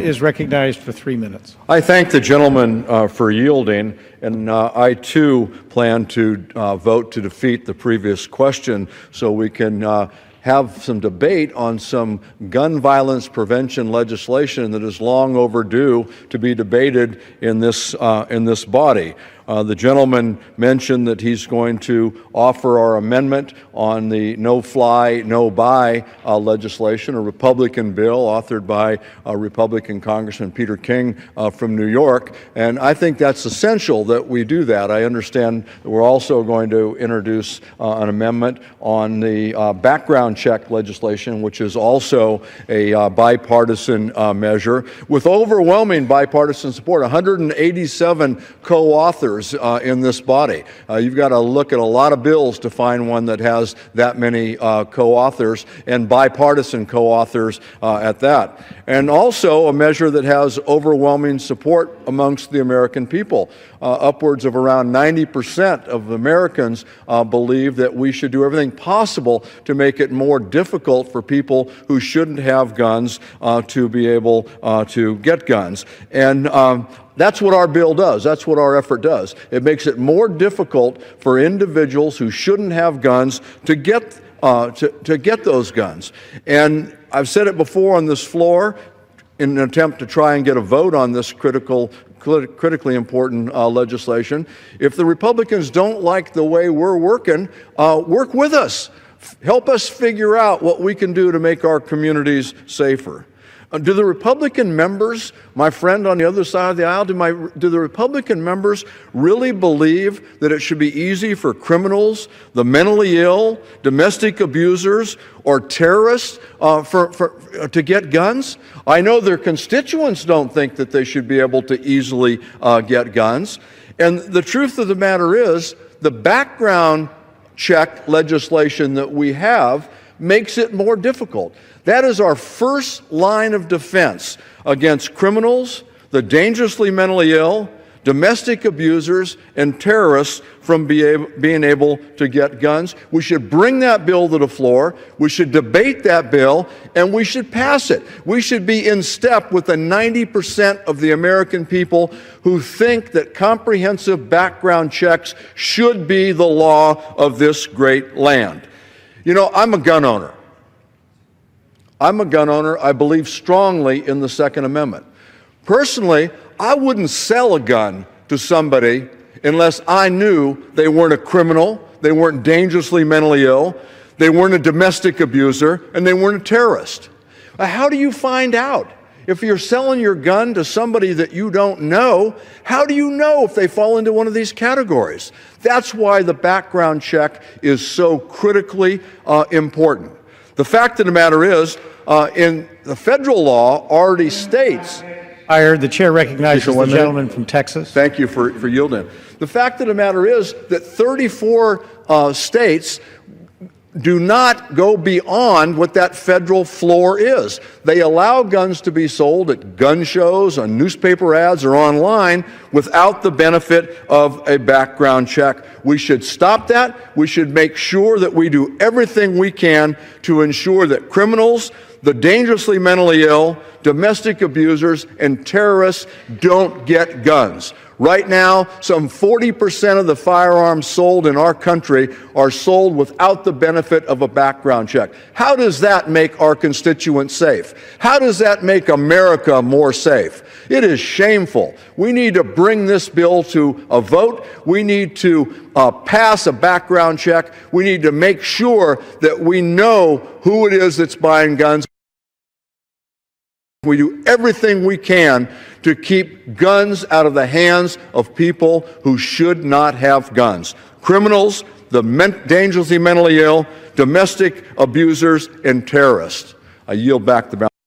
is recognized for 3 minutes. I thank the gentleman for yielding, and I too plan to vote to defeat the previous question so we can have some debate on some gun violence prevention legislation that is long overdue to be debated in this body. The gentleman mentioned that he's going to offer our amendment on the no-fly, no-buy legislation, a Republican bill authored by Republican Congressman Peter King from New York, and I think that's essential that we do that. I understand that we're also going to introduce an amendment on the background check legislation, which is also a bipartisan measure with overwhelming bipartisan support, 187 co-authors in this body. You've got to look at a lot of bills to find one that has that many co-authors, and bipartisan co-authors at that. And also a measure that has overwhelming support amongst the American people. Upwards of around 90% of Americans believe that we should do everything possible to make it more difficult for people who shouldn't have guns to be able to get guns. And that's what our bill does. That's what our effort does. It makes it more difficult for individuals who shouldn't have guns to get those guns. And I've said it before on this floor in an attempt to try and get a vote on this critically important legislation. If the Republicans don't like the way we're working, work with us. Help us figure out what we can do to make our communities safer. Do the Republican members, my friend on the other side of the aisle, do the Republican members really believe that it should be easy for criminals, the mentally ill, domestic abusers, or terrorists to get guns? I know their constituents don't think that they should be able to easily get guns. And the truth of the matter is, the background check legislation that we have makes it more difficult. That is our first line of defense against criminals, the dangerously mentally ill, domestic abusers, and terrorists from being able to get guns. We should bring that bill to the floor, we should debate that bill, and we should pass it. We should be in step with the 90% of the American people who think that comprehensive background checks should be the law of this great land. You know, I'm a gun owner. I believe strongly in the Second Amendment. Personally, I wouldn't sell a gun to somebody unless I knew they weren't a criminal, they weren't dangerously mentally ill, they weren't a domestic abuser, and they weren't a terrorist. How do you find out? If you're selling your gun to somebody that you don't know, how do you know if they fall into one of these categories? That's why the background check is so critically important. The fact of the matter is, in the federal law already states... The chair recognizes the gentleman from Texas. Thank you for yielding. The fact of the matter is that 34 states do not go beyond what that federal floor is. They allow guns to be sold at gun shows, on newspaper ads, or online without the benefit of a background check. We should stop that. We should make sure that we do everything we can to ensure that criminals, the dangerously mentally ill, domestic abusers, and terrorists don't get guns. Right now, some 40% of the firearms sold in our country are sold without the benefit of a background check. How does that make our constituents safe? How does that make America more safe? It is shameful. We need to bring this bill to a vote. We need to pass a background check. We need to make sure that we know who it is that's buying guns. We do everything we can to keep guns out of the hands of people who should not have guns. Criminals, the dangerously mentally ill, domestic abusers, and terrorists. I yield back the balance.